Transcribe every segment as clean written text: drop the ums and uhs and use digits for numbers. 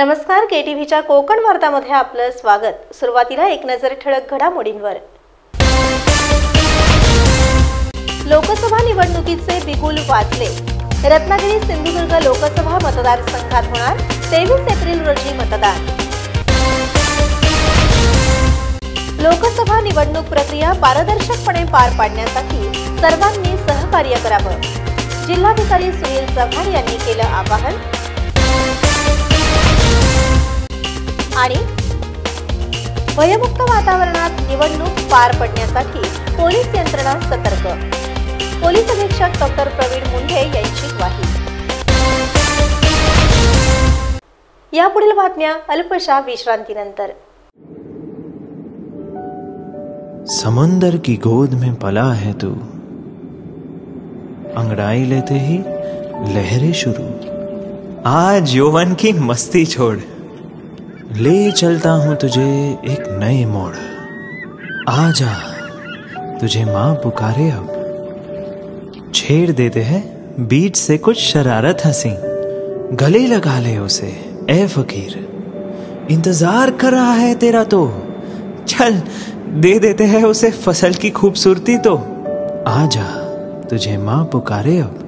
नमस्कार, केटीव्हीच्या कोकण वार्तामध्ये आपलं स्वागत। सुरुवातीला एक नजर ठळक घडामोडींवर। लोकसभा निवडणुकीचे बिगुल वाजले। रत्नागिरी सिंधुदुर्ग लोकसभा मतदारसंघात होणार 23 एप्रिल रोजी मतदान। लोकसभा निवडणूक प्रक्रिया पारदर्शकपणे पार पाडण्यासाठी सर्वांनी सहकार्य करावं, जिल्हाधिकारी सुनील चव्हाण यांनी केलं आवाहन। आणि भयमुक्त वातावरणात निवडणूक पार पडण्यासाठी पोलीस यंत्रणा सतर्क। पोलीस अधीक्षक डॉक्टर प्रवीण मुंढे यांची ग्वाही। यापुढील बातम्या अल्पशा विश्रांतीनंतर। समंदर की गोद में पला है तू, अंगड़ाई लेते ही लहरें शुरू। आज यौवन की मस्ती छोड़, ले चलता हूं तुझे एक नए मोड़। आजा तुझे मां पुकारे अब, छेड़ देते हैं बीच से कुछ शरारत हंसी। गले लगा ले उसे ए फकीर, इंतजार कर रहा है तेरा तो। चल दे देते हैं उसे फसल की खूबसूरती तो। आजा तुझे मां पुकारे अब,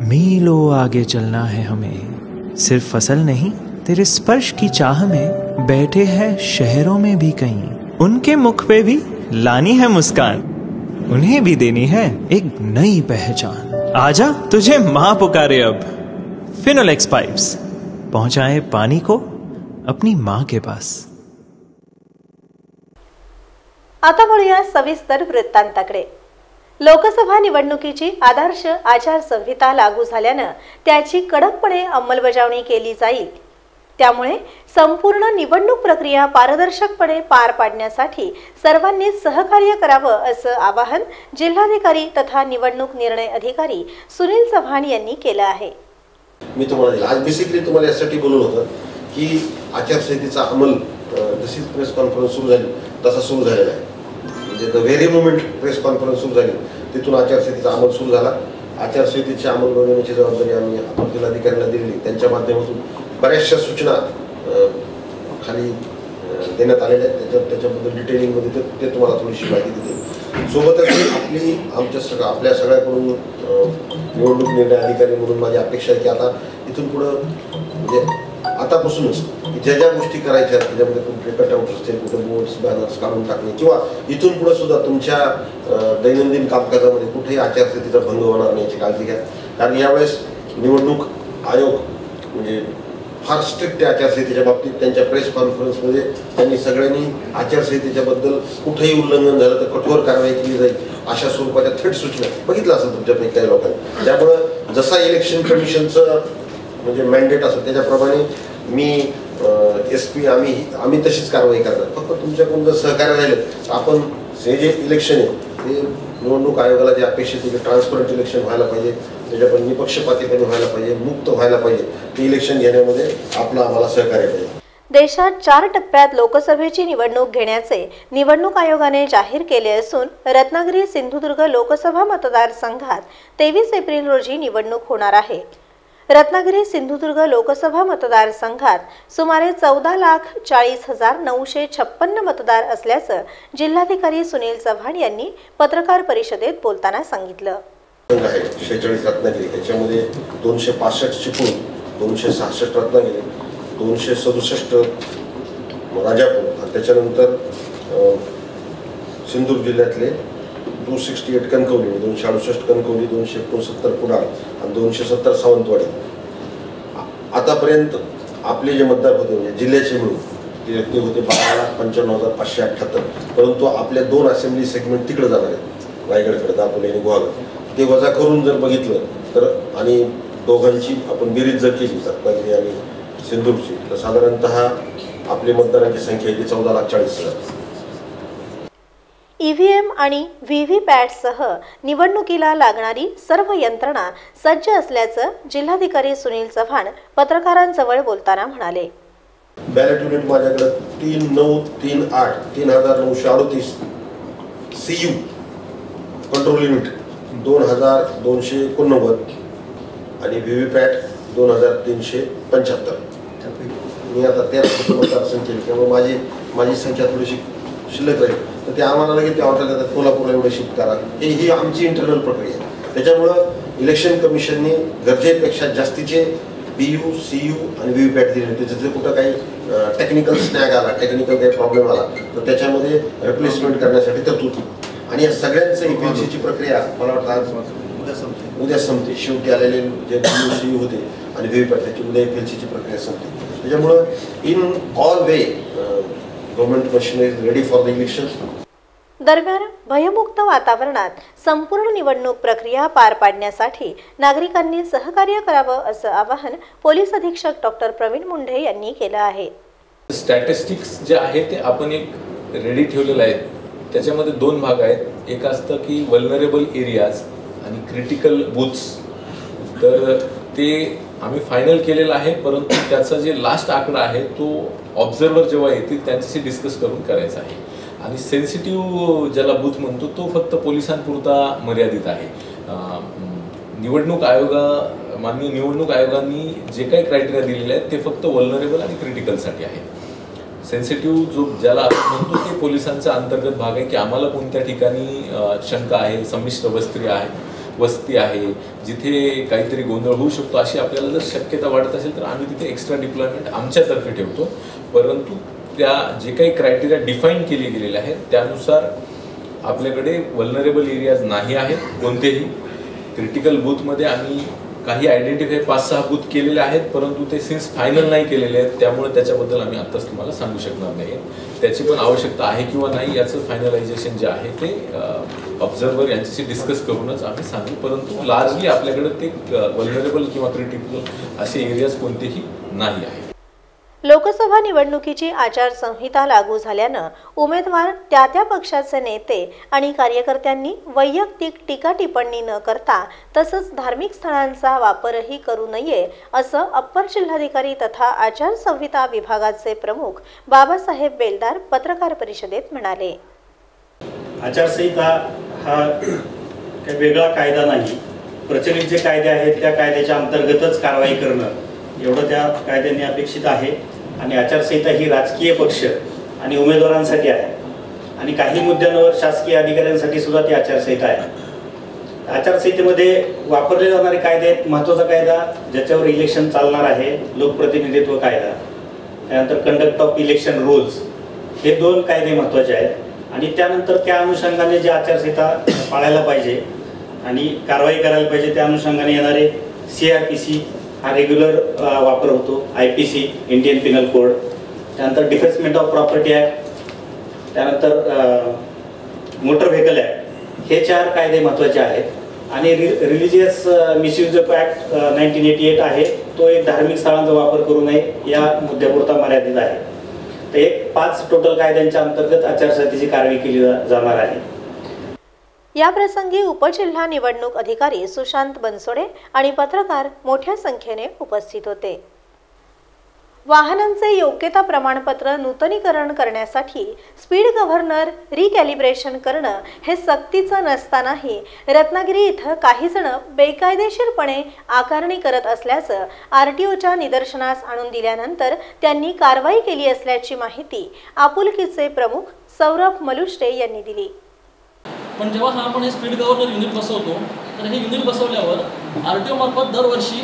मीलों आगे चलना है हमें। सिर्फ फसल नहीं, तेरे स्पर्श की चाह में बैठे हैं शहरों में भी कहीं। उनके मुख पे भी लानी है मुस्कान, उन्हें भी देनी है एक नई पहचान। आजा तुझे मां पुकारे अब। फिनोलेक्स पाइप्स पहुंचाए पानी को अपनी मां के पास। आता वळूया सविस्तर वृत्तांताकडे। लोकसभा निवडणुकीची आदर्श आचारसंहिता लागू झाल्याने त्याची कडकपणे अंमलबजावणी केली जाईल। त्यामुळे संपूर्ण निवडणूक प्रक्रिया पारदर्शकपणे पार पाडण्यासाठी सर्वांनी सहकार्य करावं असं आवाहन जिल्हाधिकारी तथा निवडणूक निर्णय अधिकारी सुनील चव्हाण यांनी केलं आहे। मी तुम्हाला आज बेसिकली तुम्हाला यासाठी बोलवलं होतं की आचारसंहितेचा अंमल जशी प्रेस कॉन्फरन्स सुरू झाली तसा सुरू झालेला आहे। म्हणजे the very moment press conference सुरू झाली तिथून आचारसंहितेचा अंमल सुरू झाला। आचारसंहितेची अंमलबजावणीची जबाबदारी आम्ही आपण जिल्हाधिकाऱ्यांना दिलेली, त्यांच्या माध्यमातून बऱ्याचशा सूचना खाली देण्यात आलेल्या आहेत। त्याच्याबद्दल डिटेलिंगमध्ये ते तुम्हाला थोडीशी माहिती देते। सोबतच आपल्या सगळ्याकडून निवडणूक निर्णय अधिकारी म्हणून माझी अपेक्षा आहे की आता इथून पुढं म्हणजे आतापासूनच ज्या ज्या गोष्टी करायच्या त्याच्यामध्ये कुठे कटआउट असतील, कुठे बोर्ड्स बॅनर्स काढून टाकणे किंवा इथून पुढे सुद्धा तुमच्या दैनंदिन कामकाजामध्ये कुठेही आचारसंहितेचा भंग होणार नाही याची काळजी घ्या। कारण यावेळेस निवडणूक आयोग म्हणजे फार स्ट्रिक्ट आहे आचारसंहितेच्या बाबतीत। त्यांच्या प्रेस कॉन्फरन्समध्ये त्यांनी सगळ्यांनी आचारसंहितेच्या बद्दल कुठेही उल्लंघन झालं तर कठोर कारवाई केली जाईल अशा स्वरूपाच्या थेट सूचना बघितलं असेल तुमच्यापैकी काही लोकांनी। त्यामुळं जसा इलेक्शन कमिशनचं म्हणजे मॅन्डेट असेल त्याच्याप्रमाणे मी SP आम्ही तशीच कारवाई करणार। फक्त तुमच्याकडून जर सहकार्य राहिलं तर आपण हे जे इलेक्शन आहे ते निवडणूक आयोगाला जे अपेक्षित आहे की ट्रान्सपरंट इलेक्शन व्हायला पाहिजे, त्याच्याकडून निपक्षपातीपणे व्हायला पाहिजे, मुक्त व्हायला पाहिजे, ते इलेक्शन घेण्यामध्ये आम्हाला सहकार्य पाहिजे। देशात 4 टप्प्यात लोकसभेची निवडणूक घेण्याचे निवडणूक आयोगाने जाहीर केले असून रत्नागिरी सिंधुदुर्ग लोकसभा मतदारसंघात 23 एप्रिल रोजी निवडणूक होणार आहे। रत्नागिरी सिंधुदुर्ग लोकसभा मतदारसंघात सुमारे 14,40,956 मतदार असल्याचं जिल्हाधिकारी सुनील चव्हाण यांनी पत्रकार परिषदेत बोलताना सांगितलं। 46 रत्नागिरी, त्याच्यामध्ये 265 चिपळूण, 266 रत्नागिरी, 267 राजापूर आणि त्याच्यानंतर सिंधुदुर्ग जिल्ह्यातले 268 कणकवली, 268 कणकवली, 269 कुडाळ आणि 270 सावंतवाडी। आतापर्यंत आपले जे मतदार होते म्हणजे जिल्ह्याचे मिळून ते होते 12,55,578, परंतु आपल्या 2 असेंब्ली सेगमेंट तिकडे जाणार आहेत, रायगडकडे, दापोली आणि गुहागर। ते वजा करून जर बघितलं तर आणि दोघांची आपण बेरीज जर केली रत्नागिरी आणि सिंधुदुर्गची तर साधारणतः आपले मतदारांची संख्या आहे 14,40,000। EVM आणि VVPATसह निवडणुकीला लागणारी सर्व यंत्रणा सज्ज असल्याचं जिल्हाधिकारी सुनील चव्हाण पत्रकारांजवळ बोलताना म्हणाले। बॅलेट युनिट माझ्याकडे 3938 CU कंट्रोल युनिट 2289 आणि VVPAT 2375। मी आता 13 मतदारसंख्या त्यामुळे माझी संख्या थोडीशी शिल्लक राहील, तर ते आम्हाला लगेच ते ऑर्डर देतात कोल्हापूरला एवढं शिफ्ट करा. ही आमची इंटरनल प्रक्रिया आहे. त्याच्यामुळं इलेक्शन कमिशनने गरजेपेक्षा जास्तीचे BU, CU आणि VVPAT दिले होते. जिथे कुठं काही टेक्निकल स्नॅग आला, टेक्निकल काही प्रॉब्लेम आला तर त्याच्यामध्ये रिप्लेसमेंट करण्यासाठी तरतूद. आणि या सगळ्यांचं EPLCची प्रक्रिया मला वाटतं आज उद्या संपते. शेवटी आलेले जे BU, CU होते आणि VVPAT त्याची उद्या EPLCची प्रक्रिया संपते. त्याच्यामुळं in all way government machine is ready for the election. दरम्यान भयमुक्त वातावरणात संपूर्ण निवडणूक प्रक्रिया पार पाडण्यासाठी नागरिकांनी सहकार्य करावं असं आवाहन पोलीस अधीक्षक डॉक्टर प्रवीण मुंढे यांनी केलं आहे. स्टॅटिस्टिक्स जे आहे ते आपण एक रेडी ठेवलेलं आहे. त्याच्यामध्ये 2 भाग आहेत. एक असतं की वल्नरेबल एरियाज आणि क्रिटिकल बूथ्स. तर ते आम्ही फायनल केलेलं आहे, परंतु त्याचा जे लास्ट आकडा आहे तो ऑब्झर्वर जेव्हा येतील त्यांच्याशी डिस्कस करून करायचा आहे. आणि सेन्सिटिव्ह ज्याला बूथ म्हणतो तो फक्त पोलिसांपुरता मर्यादित आहे. माननीय निवडणूक आयोगाने जे काही क्रायटेरिया दिलेले आहेत ते फक्त वल्नरेबल आणि क्रिटिकलसाठी आहे. सेन्सिटिव्ह ज्याला आपण म्हणतो ते पोलिसांचा अंतर्गत भाग आहे की आम्हाला कोणत्या ठिकाणी शंका आहे, संमिश्र वस्ती आहे, जिथे काहीतरी गोंधळ होऊ शकतो अशी आपल्याला जर शक्यता वाटत असेल तर आम्ही तिथे एक्स्ट्रा डिप्लॉयमेंट आमच्यातर्फे ठेवतो. परंतु त्या जे काही क्रायटेरिया डिफाईन केले गेलेले आहेत त्यानुसार आपल्याकडे वल्नरेबल एरियाज नाही आहेत कोणतेही. क्रिटिकल बूथमध्ये आम्ही काही आयडेंटिफाय 5-6 बूथ केलेले आहेत, परंतु ते सिन्स फायनल नाही केलेले आहेत त्यामुळे त्याच्याबद्दल आम्ही आत्ताच तुम्हाला सांगू शकणार नाही. त्याची पण आवश्यकता आहे किंवा नाही याचं फायनलायझेशन जे आहे ते ऑब्झर्वर यांच्याशी डिस्कस करूनच आम्ही सांगू. परंतु लार्जली आपल्याकडे ते वल्नरेबल किंवा क्रिटिकल असे एरियाज कोणतेही नाही आहेत. लोकसभा निवडणुकीची आचारसंहिता लागू झाल्यानं उमेदवार त्या पक्षाचे नेते आणि कार्यकर्त्यांनी वैयक्तिक टीका टिप्पणी न करता तसंच धार्मिक स्थळांचा वापरही करू नये असं अप्पर जिल्हाधिकारी तथा आचारसंहिता विभागाचे प्रमुख बाबासाहेब बेलदार पत्रकार परिषदेत म्हणाले. आचारसंहिता हा काही वेगळा कायदा नाही. प्रचलित जे कायदे आहेत त्या कायद्याच्या अंतर्गतच कारवाई करणं एवढं त्या कायद्याने अपेक्षित आहे. आणि आचारसंहिता ही राजकीय पक्ष आणि उमेदवारांसाठी आहे आणि काही मुद्द्यांवर शासकीय अधिकाऱ्यांसाठी सुद्धा ती आचारसंहिता आहे. आचारसंहितेमध्ये वापरले जाणारे कायदे आहेत. महत्त्वाचा कायदा ज्याच्यावर इलेक्शन चालणार आहे लोकप्रतिनिधित्व कायदा, त्यानंतर कंडक्ट ऑफ इलेक्शन रूल्स, हे 2 कायदे महत्त्वाचे आहेत. आणि त्यानंतर त्या अनुषंगाने जे आचारसंहिता पाळायला पाहिजे आणि कारवाई करायला पाहिजे त्या अनुषंगाने येणारे CRPC हा रेग्युलर वापर होतो, IPC इंडियन पिनल कोड, त्यानंतर डिफेन्समेंट ऑफ प्रॉपर्टी ॲक्ट, त्यानंतर मोटर व्हेकल ॲक्ट, हे 4 कायदे महत्त्वाचे आहेत. आणि रिलिजियस मिसयूज ऑफ ॲक्ट 1988 आहे, तो एक धार्मिक स्थळांचा वापर करू नये या मुद्द्यापुरता मर्यादित आहे. तर एक 5 टोटल कायद्यांच्या अंतर्गत आचारसंहितेची कारवाई केली जाणार आहे. या प्रसंगी उपजिल्हा निवडणूक अधिकारी सुशांत बनसोडे आणि पत्रकार मोठ्या संख्येने उपस्थित होते. वाहनांचे योग्यता प्रमाणपत्र नूतनीकरण करण्यासाठी स्पीड गव्हर्नर रिकॅलिब्रेशन करणं हे सक्तीचं नसतानाही रत्नागिरी इथं काही जण बेकायदेशीरपणे आकारणी करत असल्याचं RTOच्या निदर्शनास आणून दिल्यानंतर त्यांनी कारवाई केली असल्याची माहिती आपुलकीचे प्रमुख सौरभ मलुष्टे यांनी दिली. पण जेव्हा आपण हे स्पीड गव्हर्नर युनिट बसवतो तर हे युनिट बसवल्यावर RTO मार्फत दरवर्षी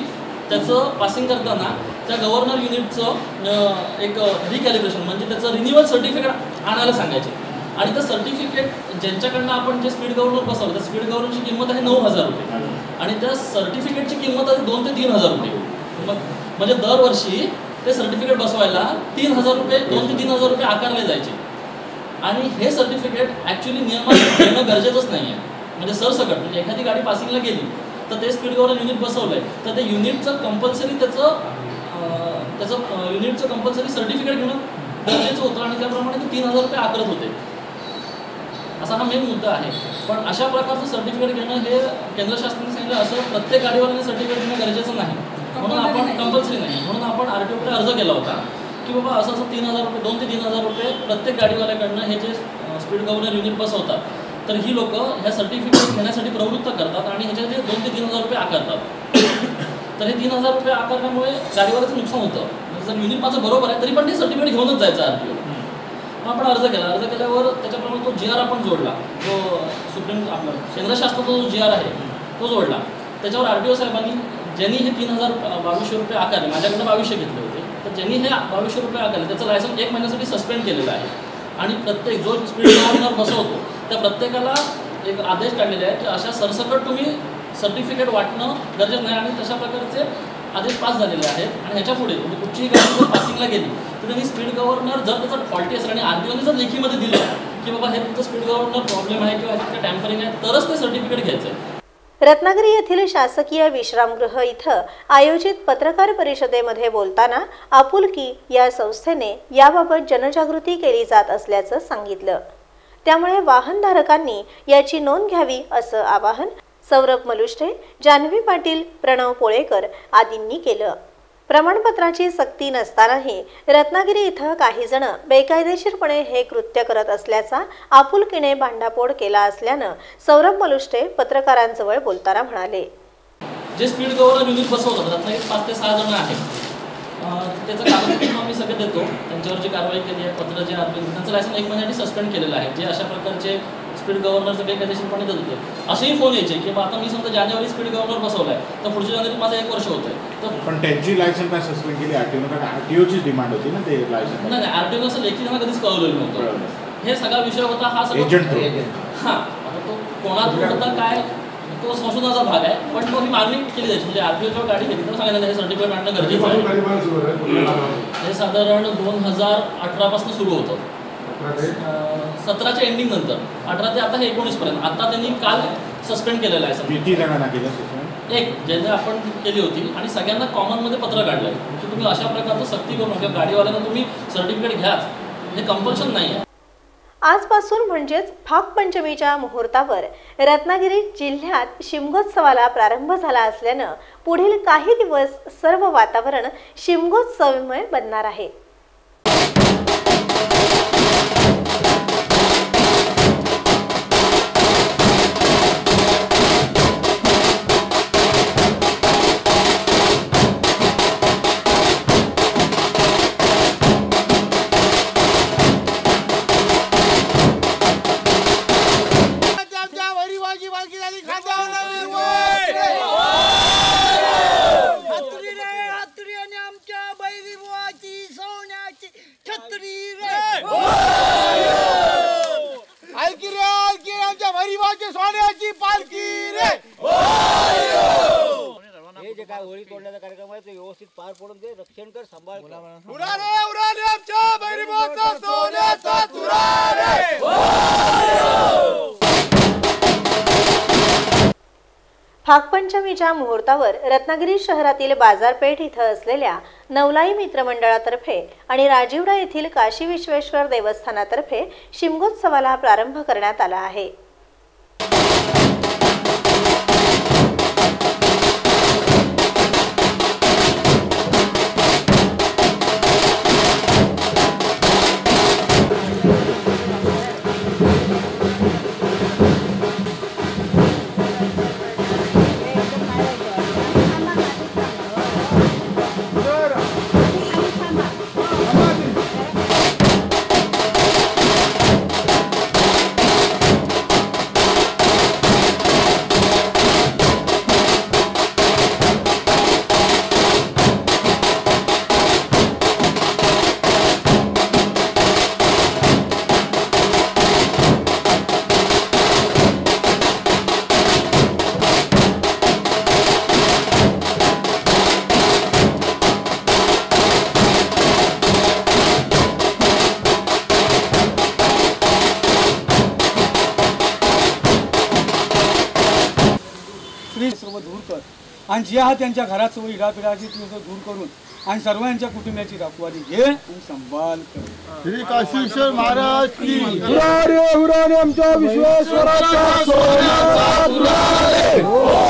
त्याचं पासिंग करताना त्या गव्हर्नर युनिटचं एक रिकॅलिब्रेशन म्हणजे त्याचं रिन्युअल सर्टिफिकेट आणायला सांगायचे. आणि त्या सर्टिफिकेट ज्यांच्याकडनं आपण जे स्पीड गव्हर्नर बसवलं त्या स्पीड गव्हर्नरची किंमत आहे 9,000 रुपये आणि त्या सर्टिफिकेटची किंमत आहे 2 ते 3,000 रुपये. म्हणजे दरवर्षी ते सर्टिफिकेट बसवायला 3,000 रुपये 2 ते 3,000 रुपये आकारले जायचे. आणि हे सर्टिफिकेट ॲक्च्युली नियमात घेणं गरजेचंच नाही आहे. म्हणजे सरसकट म्हणजे एखादी गाडी पासिंगला गेली तर ते स्पीड गव्हर्नर युनिट बसवलं आहे तर ते युनिटचं कंपल्सरी त्याचं युनिटचं कंपल्सरी सर्टिफिकेट घेणं गरजेचं होतं आणि त्याप्रमाणे ते 3,000 रुपये आकारत होते. असा हा मेन मुद्दा आहे. पण अशा प्रकारचं सर्टिफिकेट घेणं हे केंद्र शासनाने सांगितलं असं प्रत्येक गाडीवाल्याने सर्टिफिकेट घेणं गरजेचं नाही. म्हणून आपण कंपल्सरी नाही म्हणून आपण RTOकडे अर्ज केला होता की बाबा असं 3,000 रुपये 2 ते 3,000 रुपये प्रत्येक गाडीवाल्याकडनं हे जे स्पीड गव्हर्नर युनिट बसवतात तर ही लोक ह्या सर्टिफिकेट घेण्यासाठी प्रवृत्त करतात आणि ह्याच्यात 2 ते 3,000 रुपये आकारतात. तर हे 3,000 रुपये आकारण्यामुळे गाडीवाल्याचं नुकसान होतं. जर युनिट माझं बरोबर आहे तरी पण ते सर्टिफिकेट घेऊनच जायचं आरटीओ. मग आपण अर्ज केल्यावर त्याच्याप्रमाणे तो GR आपण जोडला, जो सुप्रीम आपला केंद्र शासनाचा जो GR आहे तो जोडला. त्याच्यावर आरटीओ साहेबांनी ज्यांनी हे 3,022 रुपये आकारले, माझ्याकडे 2200 घेतले होते, तर ज्यांनी हे 2200 रुपये आकारले त्याचं लायसन 1 महिन्यासाठी सस्पेंड केलेलं आहे. आणि प्रत्येक जो स्पीड गव्हर्नर बसवतो त्या प्रत्येकाला एक आदेश काढलेले आहे की अशा सरसकट तुम्ही सर्टिफिकेट वाटणं गरजेचं नाही. आणि तशा प्रकारचे आदेश पास झालेले आहेत. आणि ह्याच्या पुढे म्हणजे कुठचीही गाडी जर पासिंगला गेली तर त्यांनी स्पीड गव्हर्नर जर त्याचा फॉल्टी असेल आणि आरटीओने जर लेखीमध्ये दिलं की बाबा हे तुमचं स्पीड गव्हर्नर प्रॉब्लेम आहे किंवा ह्याच्यात टॅम्परिंग आहे, तरच ते सर्टिफिकेट घ्यायचं आहे. रत्नागिरी येथील शासकीय विश्रामगृह इथं आयोजित पत्रकार परिषदेमध्ये बोलताना आपुलकी या संस्थेने याबाबत जनजागृती केली जात असल्याचं सांगितलं. त्यामुळे वाहनधारकांनी याची नोंद घ्यावी असं आवाहन सौरभ मलुष्टे, जान्हवी पाटील, प्रणव पोळेकर आदींनी केलं. प्रमाणपत्राची सक्ती नसतानाही रत्नागिरी इथं काही जण बेकायदेशीरपणे हे कृत्य करत असल्याचा आपुलकीने भांडाफोड केला असल्यानं सौरभ मलुष्टे पत्रकारांजवळ बोलताना म्हणाले, जे स्पीड गव्हर्नर युनिट बसवतात रत्नागिरीत 5 ते 6 जण आहेत. त्याचं कागदपत्र आम्ही सगळे देतो. त्यांच्यावर जी कारवाई केली आहे, पत्र जे आरटीओ त्यांचं लायसन 1 महिन्यासाठी सस्पेंड केलेलं आहे. जे अशा प्रकारचे स्पीड गव्हर्नरचं बेकायदेशीरपणे देत होते. असेही फोन यायचे की आता मी समजा जानेवारी स्पीड गव्हर्नर बसवलाय तर पुढच्या जानेवारीत माझं 1 वर्ष होतंय. तर पण त्यांची लायसन काय सस्पेंड केली आरटीओ? कारण आरटीओची डिमांड होती ना ते लायसन. नाही, आरटीओ असं लेखी त्यांना कधीच कळवलेलं नव्हतं. हे सगळा विषय होता हा सगळा हां. आता तो कोणातून होता काय तो संशोधनाचा भाग आहे. पण तो ही मागणी केली जायची म्हणजे आरटीओ जेव्हा गाडी घेतली तर सांगायला हे सर्टिफिकेट आणणं गरजेचं आहे. हे साधारण 2018 पासून सुरू होतं. 17च्या एंडिंग नंतर 18 ते आता हे 19 पर्यंत. आता त्यांनी काल सस्पेंड केलेलं आहे. किती जणांना केलं? एक ज्यांनी आपण केली होती आणि सगळ्यांना कॉमनमध्ये पत्र काढलंय की तुम्ही अशा प्रकारचं सक्ती करू नका. गाडीवाल्यांना तुम्ही सर्टिफिकेट घ्याच, हे कंपल्शन नाही आहे. आजपासून म्हणजेच फागपंचमीच्या मुहूर्तावर रत्नागिरी जिल्ह्यात शिमगोत्सवाला प्रारंभ झाला असल्यानं पुढील काही दिवस सर्व वातावरण शिमगोत्सवमय बनणार आहे. होळी तोडण्याचा कार्यक्रम आहे तो व्यवस्थित पार पडून दे. रक्षण कर, सांभाळ. फागपंचमीच्या मुहूर्तावर रत्नागिरी शहरातील बाजारपेठ इथं असलेल्या नवलाई मित्रमंडळातर्फे आणि राजीवडा येथील काशी विश्वेश्वर देवस्थानातर्फे शिमगोत्सवाला प्रारंभ करण्यात आला आहे. सर्व दूर कर आणि जे हा त्यांच्या घरात सर्व इडापिडाची दूर करून आणि सर्व यांच्या कुटुंबाची रखवाली घे आणि संभाल कर. श्री काशीश्वर महाराज की हुरारे हुरारे आमच्या विश्वेश्वराचा सोन्याचा हुरारे.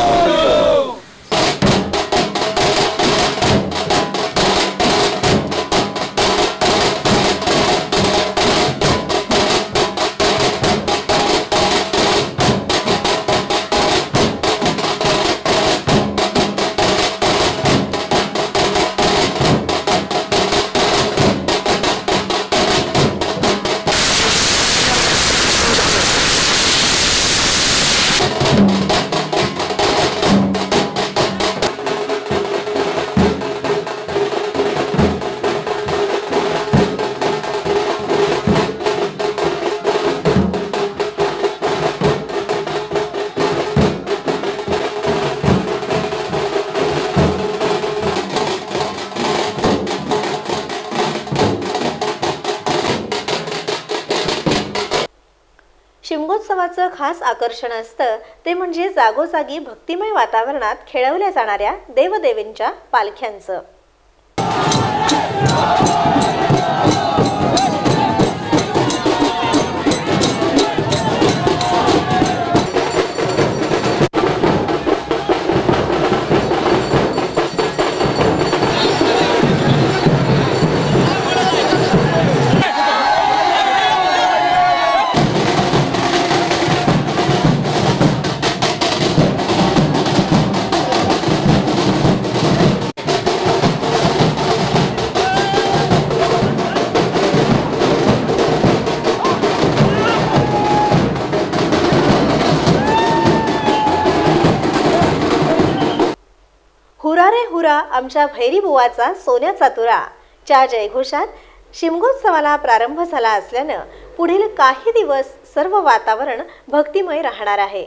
उत्सवाचं खास आकर्षण असतं ते म्हणजे जागोजागी भक्तिमय वातावरणात खेळवल्या जाणाऱ्या देवदेवींच्या पालख्यांचं. हुरा रे हुरा आमच्या भैरी बुवाचा सोन्याचा तुरा च्या जयघोषात शिमगोत्सवाला प्रारंभ झाला असल्यानं पुढील काही दिवस सर्व वातावरण भक्तिमय राहणार आहे.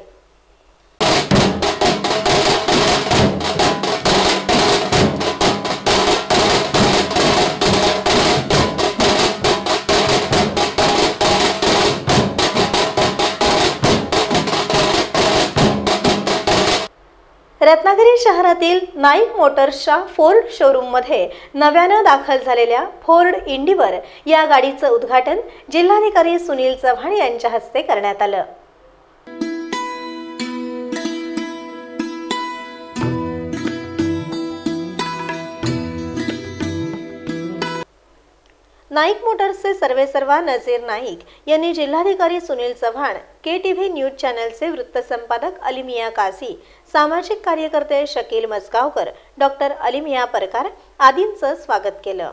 रत्नागिरी शहरातील नाईक मोटर्सच्या फोर्ड शोरूम मध्ये नव्यानं दाखल झालेल्या फोर्ड इंडिवर या गाडीचं उद्घाटन जिल्हाधिकारी सुनील चव्हाण यांच्या हस्ते करण्यात आलं. नाईक मोटर्सचे सर्वेसर्वा नजीर नाईक यांनी जिल्हाधिकारी सुनील चव्हाण, KTV न्यूज चॅनलचे वृत्तसंपादक अलिमिया काझी, सामाजिक कार्यकर्ते शकील मजगावकर, डॉक्टर अलिमिया परकार आदींचं स्वागत केलं.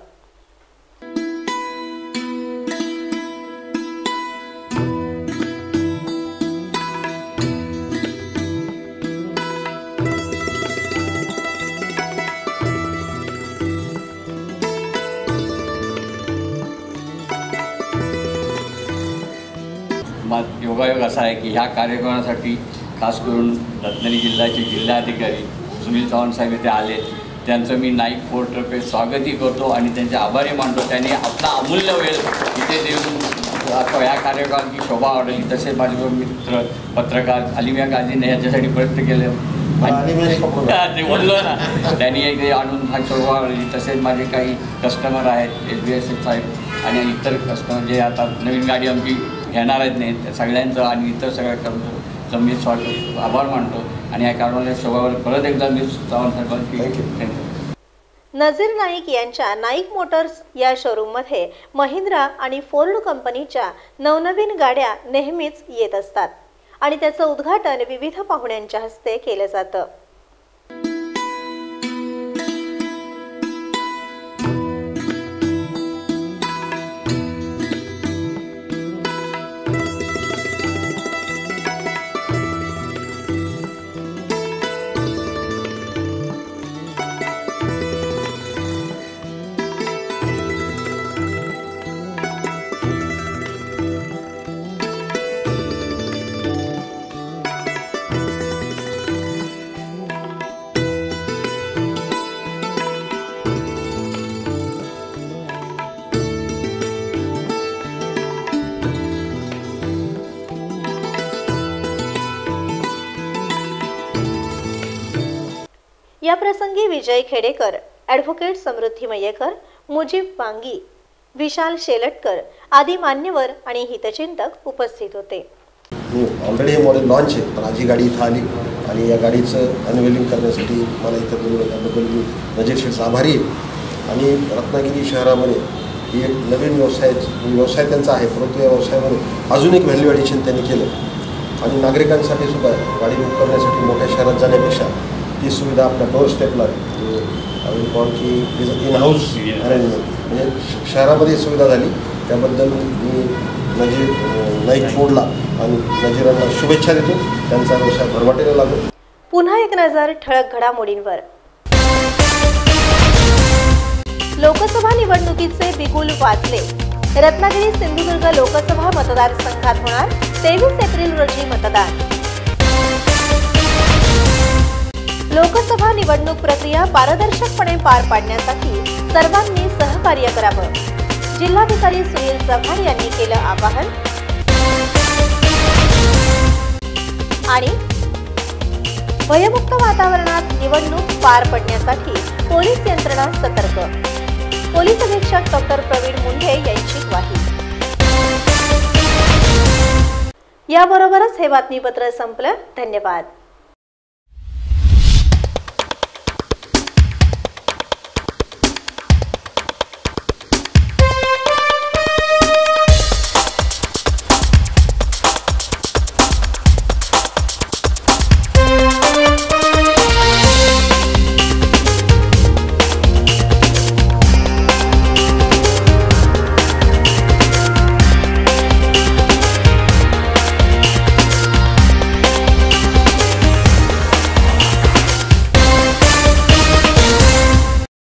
योगायोग असा आहे की ह्या कार्यक्रमासाठी खास करून रत्नागिरी जिल्ह्याचे जिल्हाधिकारी सुनील चव्हाण साहेब इथे आले. त्यांचं मी नाईक फोर्डतर्फे स्वागतही करतो आणि त्यांचे आभारही मानतो. त्यांनी आपला अमूल्य वेळ इथे देऊन आता या कार्यक्रमाची शोभा वाढवली. तसेच माझे मित्र पत्रकार अलिमिया काझीने याच्यासाठी प्रयत्न केले ते बोललो ना, त्यांनी एक आणून हा शोभा वाढवली. तसेच माझे काही कस्टमर आहेत SBSF साहेब आणि इतर कस्टमर जे आता नवीन गाडी आमची घेणार आहेत नाही त्या सगळ्यांचं आणि इतर सगळ्या मी आभार मानतो आणि या कारणाला शोभावर परत एकदा मी चव्हाण साहेबांची. नजीर नाईक यांच्या नाईक मोटर्स या शोरूममध्ये महिंद्रा आणि फोर्ड कंपनीच्या नवनवीन गाड्या नेहमीच येत असतात आणि त्याचं उद्घाटन विविध पाहुण्यांच्या हस्ते केलं जातं. या प्रसंगी विजय खेडेकर, ॲडव्होकेट समृद्धी मयेकर, मुजीब वांगी, विशाल शेलटकर आदी मान्यवर आणि हितचिंतक उपस्थित होते. ऑलरेडी हे मॉडेल लॉन्च आहे, पण आज ही गाडी इथं आली आणि या गाडीचं अनवेलिंग करण्यासाठी मला इथं बोलवलं. त्याबद्दल मी नजीर शेठचा आभारी आहे. आणि रत्नागिरी शहरामध्ये ही एक नवीन व्यवसाय त्यांचा आहे, परंतु या व्यवसायामध्ये अजून एक व्हॅल्यू ॲडिशन त्यांनी केलं आणि नागरिकांसाठी सुद्धा गाडी बुक करण्यासाठी मोठ्या शहरात जाण्यापेक्षा ती सुविधा आपल्या डोर स्टेपला की इन हाऊस अरेंजमेंट म्हणजे शहरामध्ये सुविधा झाली. त्याबद्दल मी नजीर नाईक फोर्डला आणि नजीरांना शुभेच्छा देतो. त्यांचा व्यवसाय भरभराटीला लागतो. पुन्हा एक नजर ठळक घडामोडींवर. लोकसभा निवडणुकीचे बिगुल वाजले. रत्नागिरी सिंधुदुर्ग लोकसभा मतदारसंघात होणार 23 एप्रिल रोजी मतदान. लोकसभा निवडणूक प्रक्रिया पारदर्शकपणे पार पाडण्यासाठी सर्वांनी सहकार्य करावं. जिल्हाधिकारी सुनील चव्हाण यांनी केलं आवाहन. आणि भयमुक्त वातावरणात निवडणूक पार पडण्यासाठी पोलीस यंत्रणा सतर्क. पोलीस अधीक्षक डॉक्टर प्रवीण मुंढे यांची ग्वाही. याबरोबरच हे बातमीपत्र संपलं. धन्यवाद.